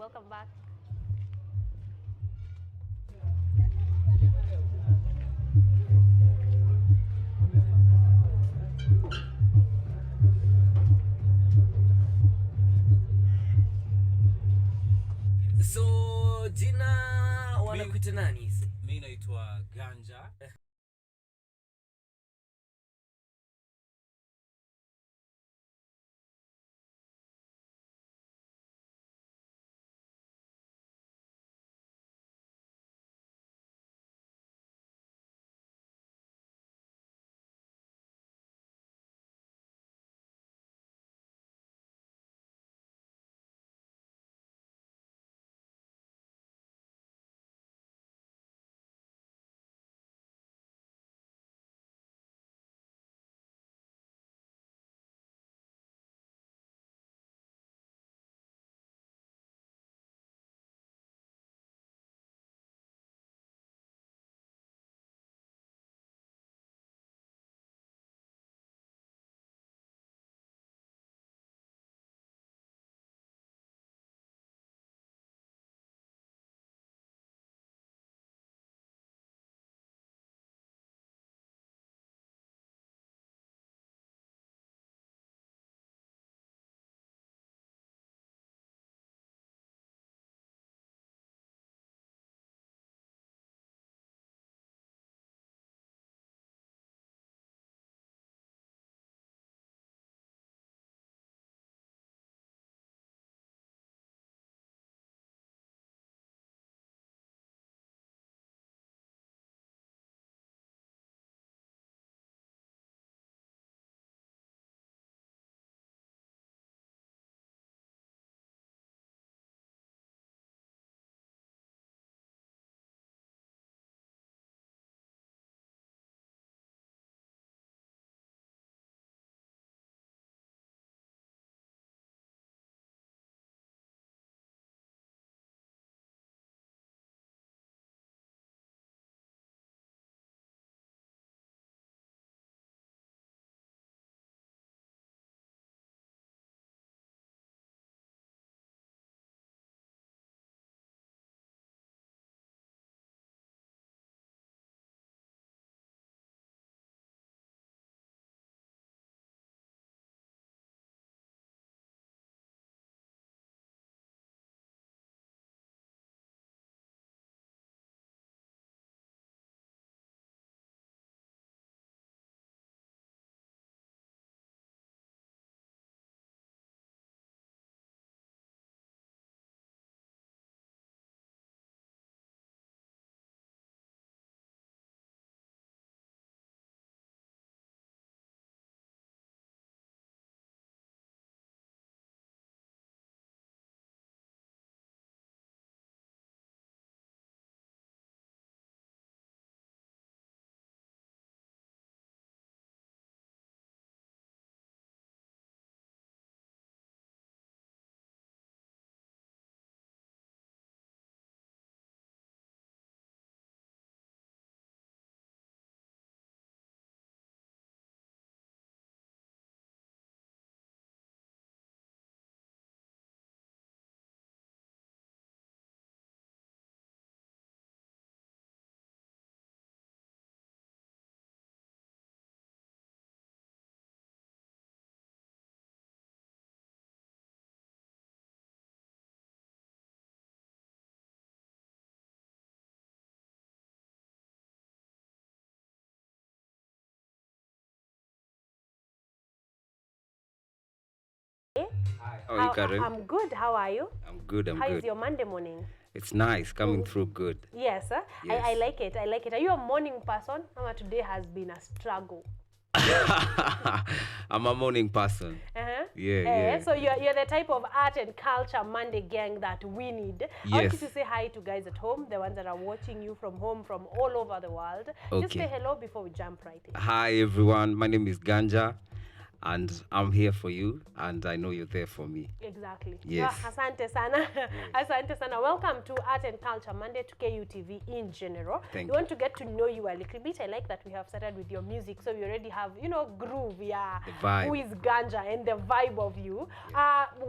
Welcome back. So jina wanakuita nani? Mimi naitwa Ganja. How are you, Karen? I'm good. How are you? I'm good. How is good. your Monday morning? It's nice coming through good. Yes, Yes. I like it. I like it. Are you a morning person? Today has been a struggle. I'm a morning person. Yeah. So you're the type of art and culture Monday gang that we need. I want you Yes. to say hi to guys at home, the ones that are watching you from home, from all over the world. Just Okay. say hello before we jump right in. Hi, everyone. My name is Ganja, and I'm here for you, and I know you're there for me. Exactly. Yes. Asante sana. Asante sana. Welcome to Art and Culture Monday to KUTV in general. Thank We you. want to get to know you a little bit. I like that we have started with your music, so we already have, groove, yeah. The vibe. Who is Ganja and the vibe of you.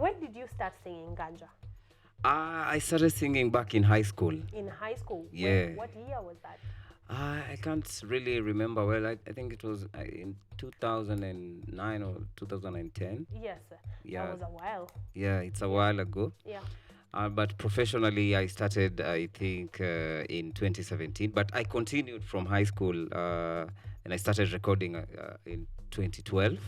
When did you start singing Ganja? I started singing back in high school. In high school? Yeah. What year was that? I can't really remember well. I think it was in 2009 or 2010. Yes, Yeah. that was a while. Yeah, it's a while ago. Yeah. But professionally, I started, I think, in 2017. But I continued from high school and I started recording in 2012.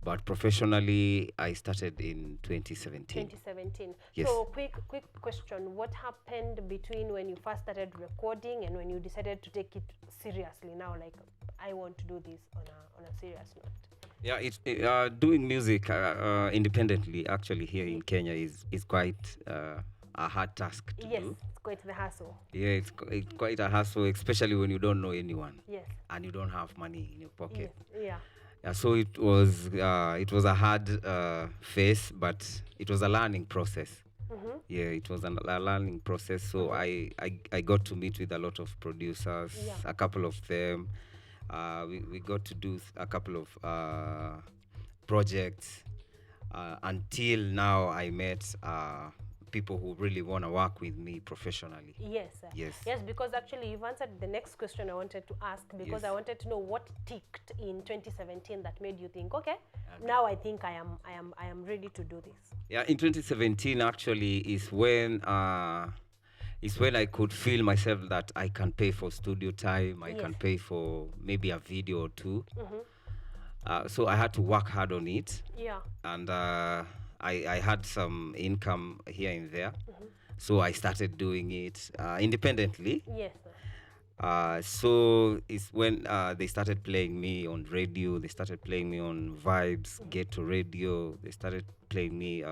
But professionally, I started in 2017. 2017. Yes. So quick question. What happened between when you first started recording and when you decided to take it seriously now? Like, I want to do this on a serious note. Yeah, doing music independently actually here in Kenya is quite a hard task to Yes, do. it's quite the hassle. Yeah, it's quite a hassle, especially when you don't know anyone. Yes. And you don't have money in your pocket. Yes. Yeah. Yeah, so it was a hard phase, but it was a learning process. Yeah, it was a learning process. So I got to meet with a lot of producers, a couple of them. We got to do a couple of projects until now I met people who really want to work with me professionally. Yes. Yes, because actually you've answered the next question I wanted to ask, because I wanted to know what ticked in 2017 that made you think, okay, now I think I am ready to do this. Yeah, in 2017 actually is when I could feel myself that I can pay for studio time, I can pay for maybe a video or two. So I had to work hard on it. Yeah. And I had some income here and there. So I started doing it independently. Yes. So it's when they started playing me on radio, they started playing me on Vibes, Get to Radio, they started playing me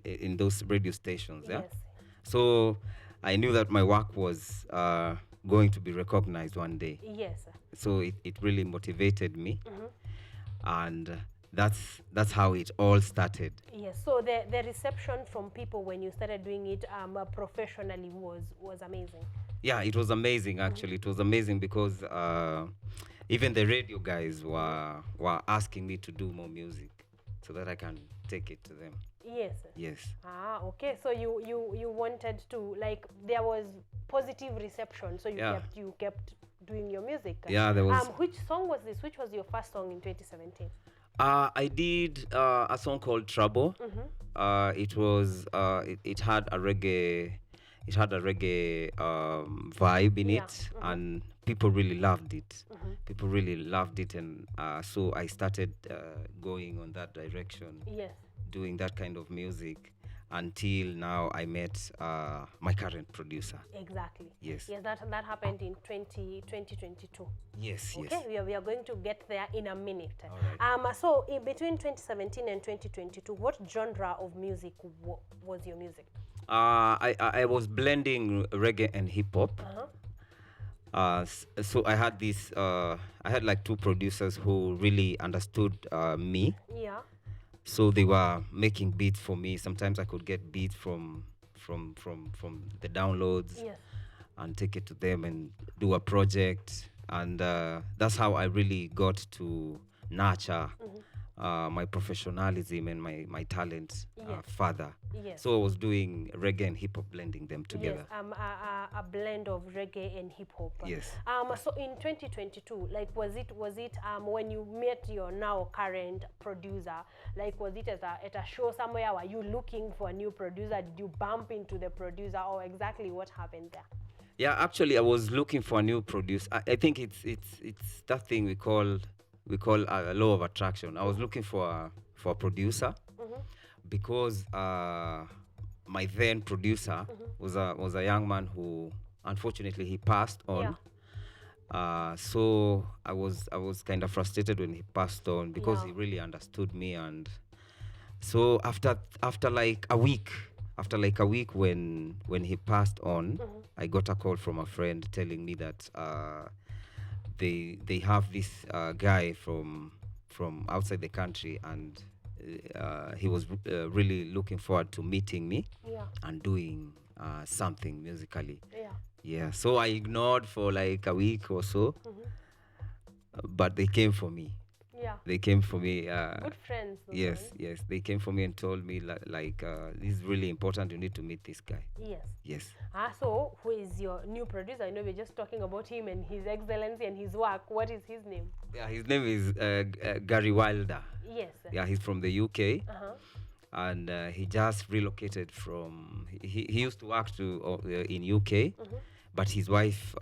in those radio stations. Yeah. Yes. So I knew that my work was going to be recognized one day. Yes. So it really motivated me. And that's how it all started. Yes. So the reception from people when you started doing it professionally was amazing. Yeah, it was amazing actually. It was amazing because even the radio guys were asking me to do more music so that I can take it to them. Yes. Yes. Okay. So you wanted to, like, there was positive reception, so you kept doing your music. Yeah, there was. Which song was this? Which was your first song in 2017? I did a song called Trouble. It was it had a reggae. It had a reggae vibe in it, and people really loved it. People really loved it, and so I started going on that direction. Yes. Doing that kind of music until now I met my current producer. Exactly. Yes. Yes, that happened in 2022. Yes, okay, yes. we are going to get there in a minute. All right. So in between 2017 and 2022, what genre of music was your music? I was blending reggae and hip hop. So I had this. I had like two producers who really understood me. Yeah. So they were making beats for me. Sometimes I could get beats from the downloads. Yes. And take it to them and do a project. And that's how I really got to nurture my professionalism and my talent further. Yes. So I was doing reggae and hip hop, blending them together. Yes, a blend of reggae and hip hop. Yes. So in 2022, like, was it when you met your now current producer, like, was it at a show somewhere? Were you looking for a new producer? Did you bump into the producer, or exactly what happened there? Yeah, actually, I was looking for a new producer. I think it's that thing we call a law of attraction. I was looking for a producer because my then producer was a young man who unfortunately he passed on. Yeah. So I was kind of frustrated when he passed on because he really understood me. And so after like a week when he passed on, I got a call from a friend telling me that they have this guy from outside the country, and he was really looking forward to meeting me and doing something musically. Yeah. So I ignored for like a week or so, but they came for me. Yeah. They came for me. Good friends. Those Yes, ones. yes. They came for me and told me this is really important. You need to meet this guy. Yes. Yes. So who is your new producer? I know we're just talking about him and his excellency and his work. What is his name? Yeah, his name is Gary Wilder. Yes. Yeah, he's from the UK. Uh-huh. And he just relocated from. He used to work in UK, but his wife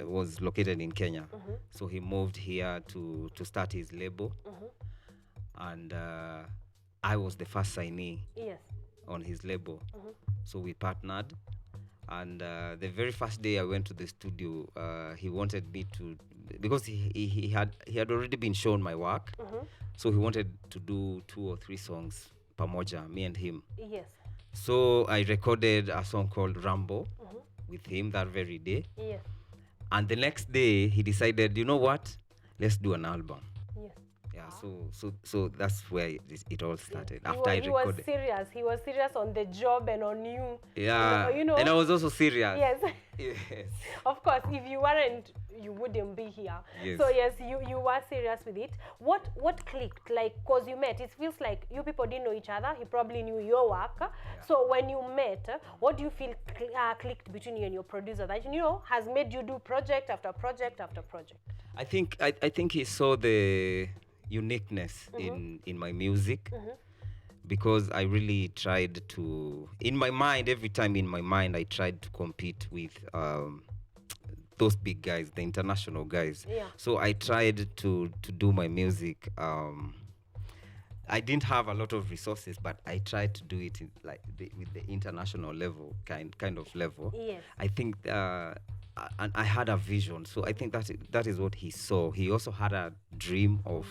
was located in Kenya, so he moved here to start his label, and I was the first signee Yes. on his label, so we partnered. And the very first day I went to the studio, he wanted me to, because he had already been shown my work, so he wanted to do 2 or 3 songs pamoja, me and him. Yes. So I recorded a song called Rambo with him that very day. Yes. And the next day he decided, you know what? Let's do an album. Yes. Yeah, so that's where it all started. He After was, I he was recorded. serious. He was serious on the job and on you. Yeah. You know. And I was also serious. Yes. Yes. Of course, if you weren't, you wouldn't be here. Yes. So yes, you were serious with it. What clicked? Like, cause you met, it feels like you people didn't know each other. He probably knew your work. So when you met, what do you feel clicked between you and your producer that has made you do project after project after project? I think he saw the uniqueness in my music, because I really tried to, in my mind, every time in my mind I tried to compete with those big guys, the international guys. Yeah. So I tried to do my music. I didn't have a lot of resources, but I tried to do it with the international level kind of level. Yes. I think and I had a vision, so I think that is what he saw. He also had a dream of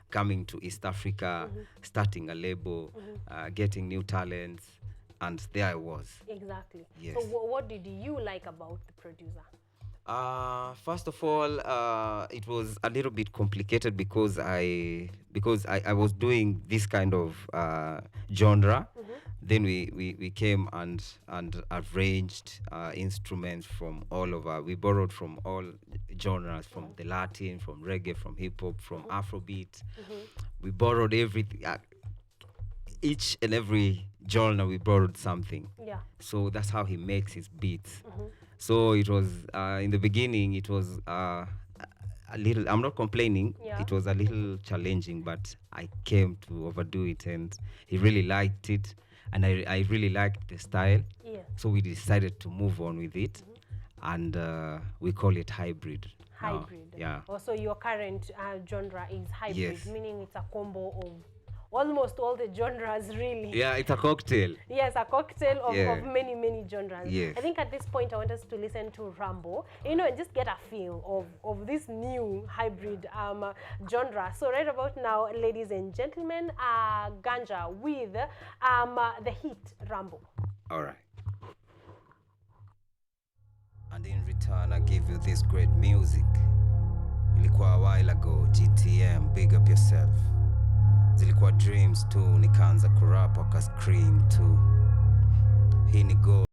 coming to East Africa, starting a label, getting new talents, and there I was. Exactly. Yes. So what did you like about the producer? First of all, it was a little bit complicated because I was doing this kind of genre. Then we came and arranged instruments from all over. We borrowed from all genres, from the Latin, from reggae, from hip hop, from Afrobeat. We borrowed everything. Each and every genre we borrowed something. Yeah. So that's how he makes his beats. So it was in the beginning. It was a little. I'm not complaining. Yeah. It was a little challenging, but I came to overdo it, and he really liked it, and I really liked the style. Yeah. So we decided to move on with it, and we call it hybrid. now. Hybrid. Yeah. Also, your current genre is hybrid, Yes. meaning it's a combo of almost all the genres, really. Yeah, it's a cocktail. Yes, a cocktail of, Yeah. of many, many genres. Yes. I think at this point I want us to listen to Rambo, and just get a feel of this new hybrid genre. So right about now, ladies and gentlemen, Ganja with the hit Rambo. All right. And in return, I give you this great music. Ilikuwa a while ago, GTM, big up yourself. Zilikuwa dreams tu, nikaanza kurap waka scream tu. Hii ni go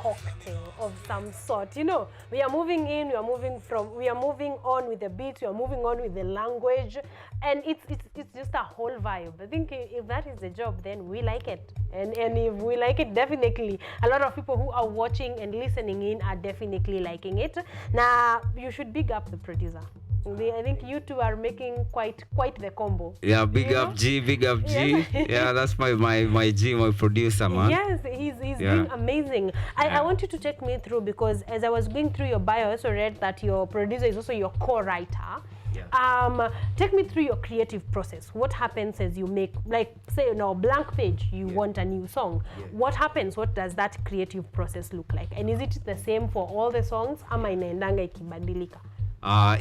cocktail of some sort. You know, we are moving in, we are moving on with the beat, we are moving on with the language, and it's just a whole vibe. I think if that is the job, then we like it, and if we like it, definitely a lot of people who are watching and listening in are definitely liking it. Now you should big up the producer. I think you two are making quite the combo. Yeah, big up G. Yes. Yeah, that's my G, my producer, man. Yes, he's doing amazing. I want you to take me through, because as I was going through your bio, I also read that your producer is also your co-writer. Yeah. Take me through your creative process. What happens as you make, like, say, blank page, you want a new song. Yeah. What happens? What does that creative process look like? And is it the same for all the songs? Ama inaendanga ikibadilika?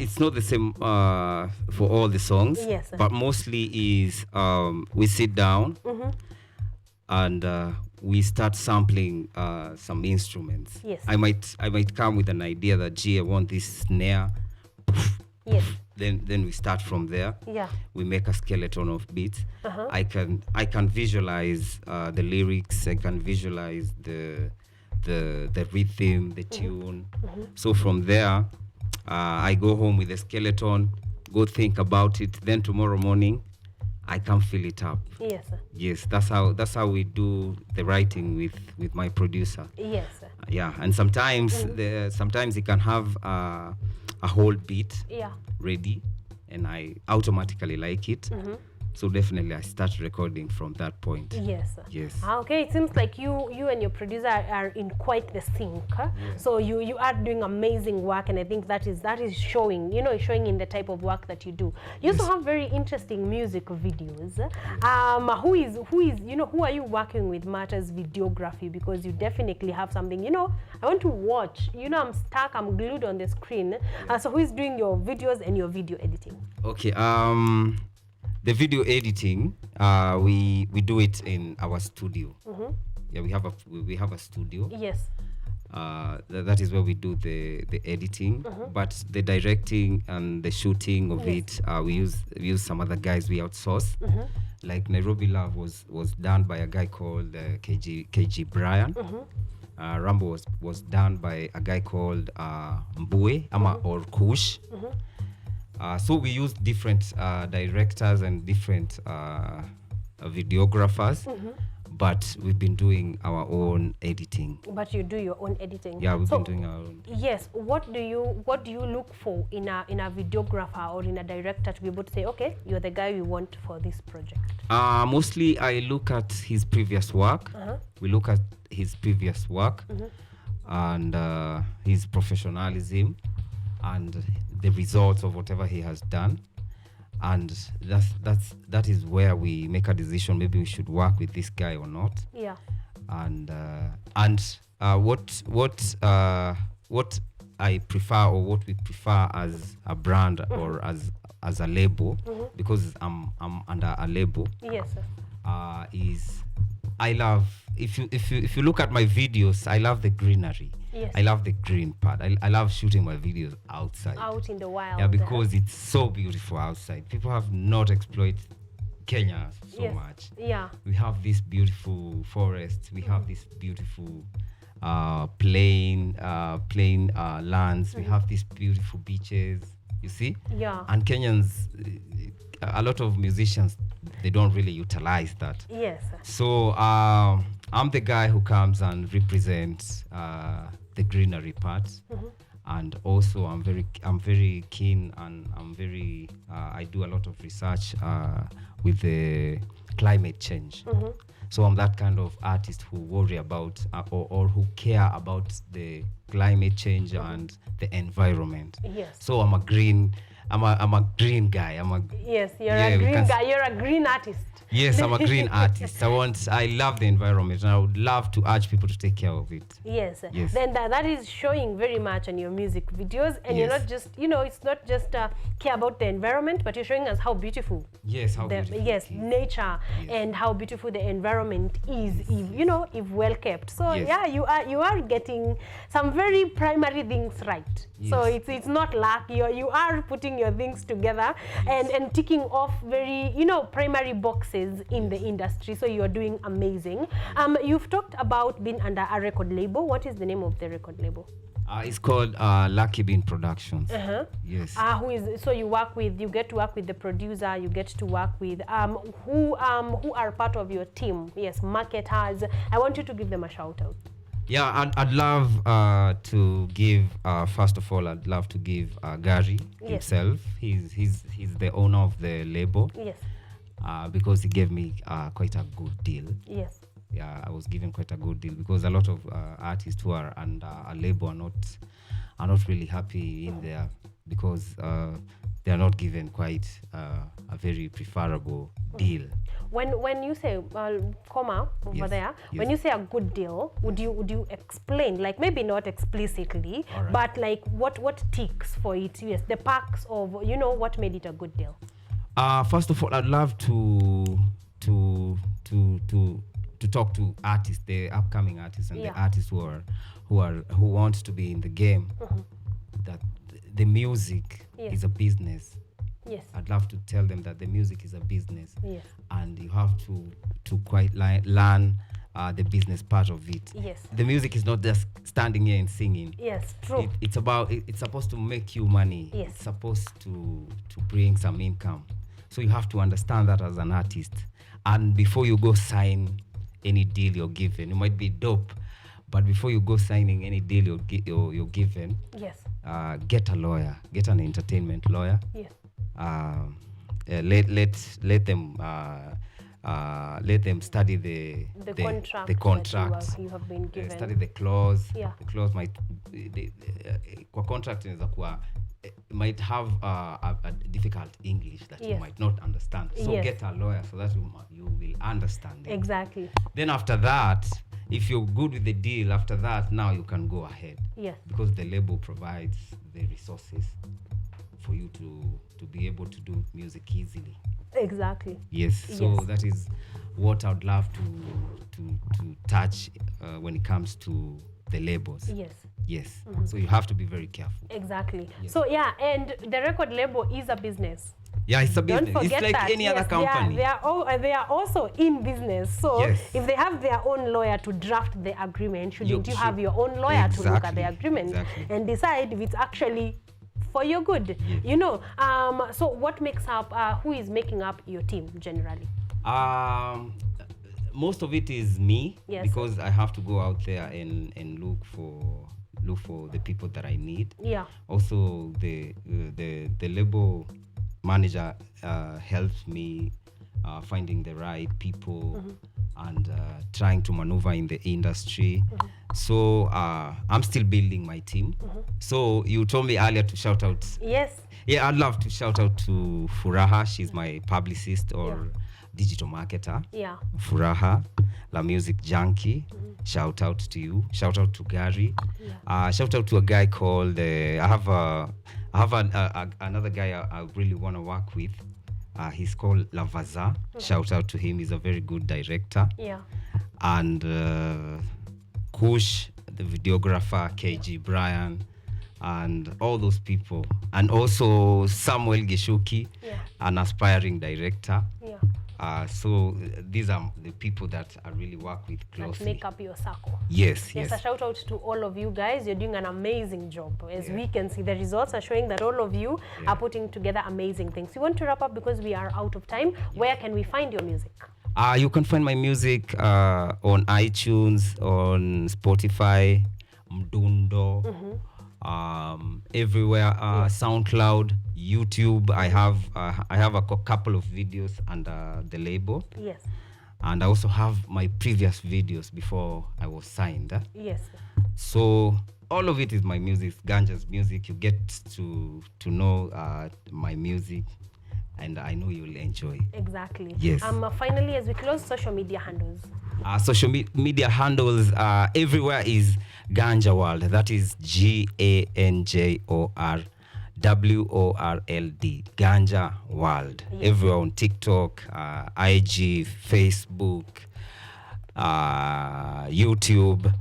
It's not the same for all the songs, Yes, sir. but mostly is we sit down and we start sampling some instruments. Yes. I might come with an idea that, gee, I want this snare. Yes. Then we start from there. Yeah. We make a skeleton of beats. I can visualize the lyrics. I can visualize the rhythm, the tune. So from there, I go home with the skeleton, go think about it. Then tomorrow morning, I can fill it up. Yes, sir. Yes, that's how we do the writing with my producer. Yes, sir. Yeah, and sometimes he can have a whole beat Yeah. ready, and I automatically like it. So definitely I start recording from that point. Yes. Yes. Okay, it seems like you and your producer are in quite the sync. So you are doing amazing work, and I think that is showing, showing in the type of work that you do. You also have very interesting music videos. Who are you working with matters videography, because you definitely have something, I want to watch. I'm stuck, I'm glued on the screen. So who is doing your videos and your video editing? Okay, the video editing, we do it in our studio. Yeah, we have a studio. Yes. That is where we do the editing, but the directing and the shooting of it, we use some other guys we outsource. Like Nairobi Love was done by a guy called KG Brian. Rambo was done by a guy called Mbue or Kush. So we use different directors and different videographers, but we've been doing our own editing. But you do your own editing. Yeah, we've been doing our own. Yes. What do you look for in a videographer or in a director to be able to say, okay, you're the guy we want for this project? Mostly I look at his previous work. We look at his previous work and his professionalism and the results of whatever he has done, and that is where we make a decision. Maybe we should work with this guy or not. Yeah. And what I prefer, or what we prefer as a brand or as a label, because I'm under a label. Yes, sir. Is I love, if you look at my videos, I love the greenery. Yes. I love the green part. I love shooting my videos outside. Out in the wild. Yeah, because it's so beautiful outside. People have not exploited Kenya so much. Yeah. We have this beautiful forest. We have this beautiful plain lands. We have these beautiful beaches. You see? Yeah. And Kenyans, a lot of musicians, they don't really utilize that. Yes. So I'm the guy who comes and represents the greenery part, and also I'm very keen, and I do a lot of research with the climate change. So I'm that kind of artist who worry about or who care about the climate change and the environment. Yes. So I'm a green guy. Yes, you're a green guy. You're a green artist. Yes, I'm a green artist. I love the environment, and I would love to urge people to take care of it. Yes. Yes. Then that is showing very much on your music videos, and you're not just, it's not just care about the environment, but you're showing us how beautiful. Yes, how beautiful. Yes, nature, and how beautiful the environment is, if well kept. So yeah, you are getting some very primary things right. Yes. So it's not luck. You are putting your things together and ticking off very, primary boxes in the industry. So you're doing amazing. You've talked about being under a record label. What is the name of the record label? It's called Lucky Bean Productions. Yes. So you get to work with the producer, you get to work with who are part of your team. Yes, marketers. I want you to give them a shout out. Yeah, I'd love to give first of all, I'd love to give Gary himself. He's the owner of the label. Yes. Because he gave me quite a good deal. Yes. Yeah, I was given quite a good deal because a lot of artists who are under a label are not really happy in there because they are not given quite a very preferable deal. When you say comma over there, when you say a good deal, would you explain, like maybe not explicitly, but like what ticks for it? Yes, the perks of what made it a good deal. First of all, I'd love to talk to artists, the upcoming artists and the artists who want to be in the game. That the music is a business. Yes. I'd love to tell them that the music is a business. Yes. And you have to quite learn the business part of it. Yes. The music is not just standing here and singing. Yes, true. It's supposed to make you money. Yes. It's supposed to bring some income. So you have to understand that as an artist. And before you go sign any deal you're given, you might be dope, but before you go signing any deal you're given, yes, get a lawyer, get an entertainment lawyer. Yes. Let them study the contract that you have been given. Study the clause. Yeah. The clause might kwa contract inaweza kuwa might have a difficult English that you might not understand. So get a lawyer so that you will understand it. Exactly. Then after that, if you're good with the deal, after that, now you can go ahead. Yes. Because the label provides the resources for you to be able to do music easily. Exactly. Yes. So that is what I would love to touch when it comes to the labels. Yes. Yes. So you have to be very careful. Exactly. Yes. So and the record label is a business. Yeah, it's a business. Don't forget it's like that. any other company. They are also in business. So if they have their own lawyer to draft the agreement, shouldn't you have your own lawyer to look at the agreement and decide if it's actually for your good? Yes. So what makes up, who is making up your team generally? Most of it is me, because yes, I have to go out there and look for the people that I need. Yeah. Also, the label manager helps me finding the right people and trying to maneuver in the industry. So I'm still building my team. So you told me earlier to shout out. Yes. Yeah, I'd love to shout out to Furaha. She's my publicist or digital marketer. Yeah. Furaha, La Music Junkie. Shout out to you. Shout out to Gary. Yeah. Shout out to a guy called I have another guy I really want to work with. He's called Lavaza. Shout out to him. He's a very good director. Yeah. And Kush, the videographer, KG Brian, and all those people. And also Samuel Gishuki, an aspiring director. Yeah. So these are the people that I really work with closely. That make up your circle. Yes. A shout out to all of you guys. You're doing an amazing job. As we can see, the results are showing that all of you are putting together amazing things. We want to wrap up because we are out of time. Where can we find your music? You can find my music on iTunes, on Spotify, Mdundo, everywhere, SoundCloud, YouTube. I have a couple of videos under the label. Yes. And I also have my previous videos before I was signed. Yes. So all of it is my music, Ganja's music. You get to know my music, and I know you'll enjoy. Exactly. Yes. Finally, as we close, social media handles. Social media handles everywhere is Ganja World. That is GANJORWORLD. Ganja World. Yes. Everywhere on TikTok, IG, Facebook, YouTube.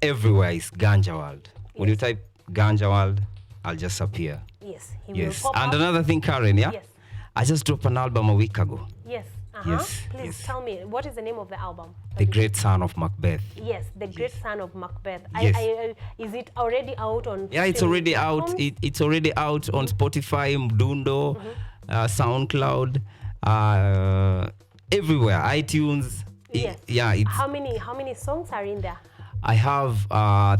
Everywhere is Ganja World. When you type Ganja World, I'll just appear. Yes, he Yes. will pop And up. another thing, Karen, yeah? Yes. I just dropped an album a week ago. Yes. Yes, Please yes. tell me, what is the name of the album? The Great Son of McBeth. Yes, The Great Son of McBeth. Yes. Is it already out on? Yeah, it's streaming already out. platforms? It's already out on Spotify, Mdundo, SoundCloud, everywhere. iTunes. Yes. Yeah, it's. How many songs are in there? I have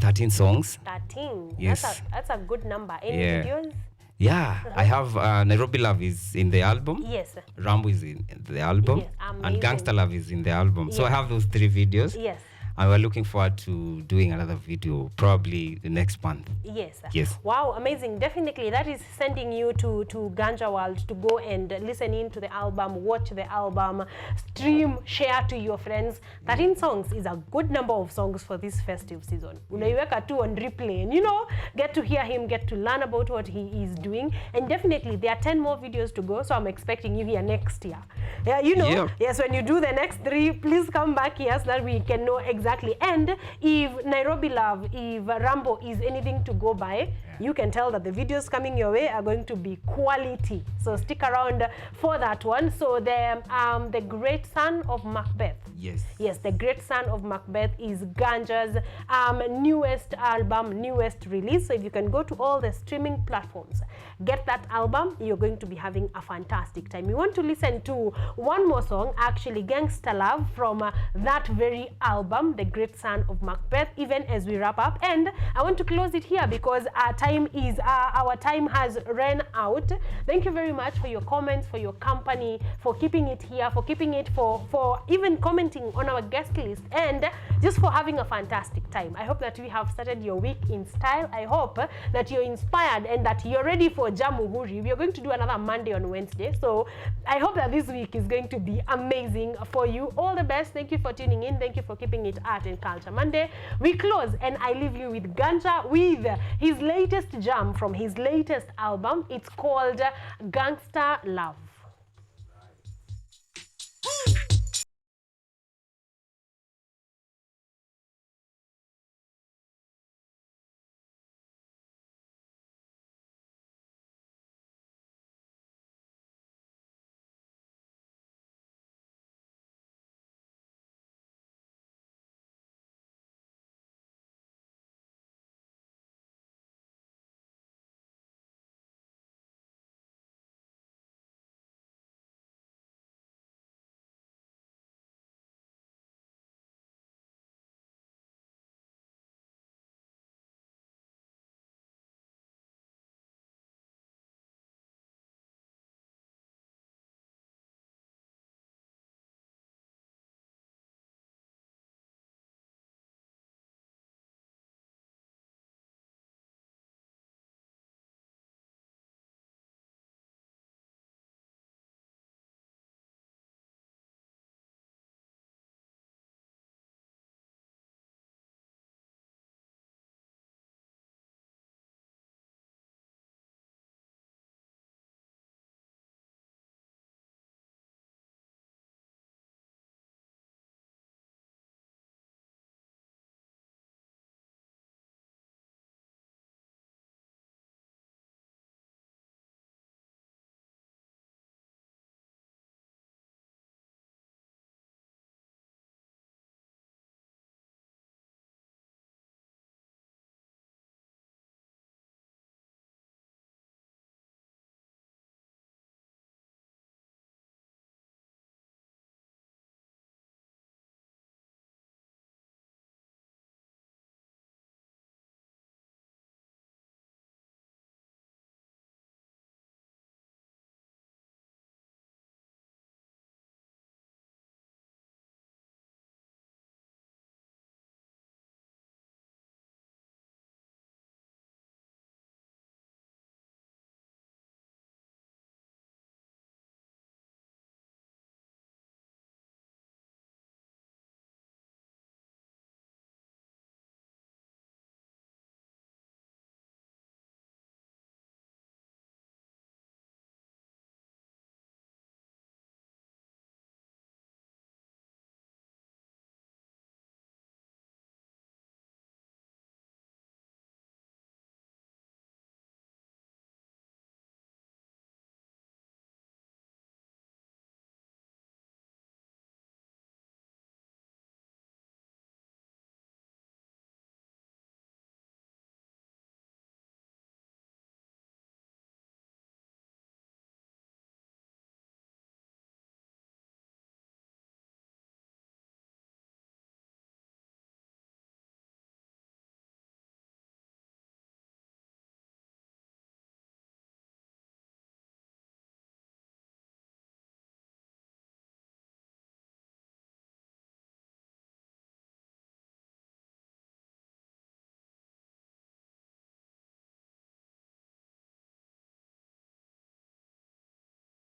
13 songs. 13. Yes. That's a good number. Any Yeah. videos? Yeah, I have Nairobi Love is in the album. Yes. Rambo is in the album. Yes, amazing. And Gangsta Love is in the album. So I Yes. have those 3 videos. Yes. And we're looking forward to doing another video probably the next month. Yes. Yes. Wow, amazing. Definitely. That is sending you to Ganja World to go and listen in to the album, watch the album, stream, share to your friends. 13 songs is a good number of songs for this festive season. Unaiweka tu on replay and, get to hear him, get to learn about what he is doing. And definitely there are 10 more videos to go. So I'm expecting you here next year. Yeah, Yeah. Yes, when you do the next 3, please come back here so that we can know exactly. And if Nairobi Love, if Rambo is anything to go by, you can tell that the videos coming your way are going to be quality. So stick around for that one. So the Great Son of McBeth. Yes. Yes, The Great Son of McBeth is Ganja's newest album, newest release. So if you can go to all the streaming platforms, get that album, you're going to be having a fantastic time. We want to listen to one more song, actually Gangsta Love, from that very album, The Great Son of McBeth, even as we wrap up. And I want to close it here because our time has run out. Thank you very much for your comments, for your company, for keeping it here, for keeping it for even commenting on our guest list, and just for having a fantastic time. I hope that we have started your week in style. I hope that you're inspired and that you're ready for Jamuhuri. We are going to do another Monday on Wednesday. So I hope that this week is going to be amazing for you. All the best. Thank you for tuning in. Thank you for keeping it Art and Culture Monday. We close and I leave you with Ganja with his latest jam from his latest album. It's called Gangsta Love.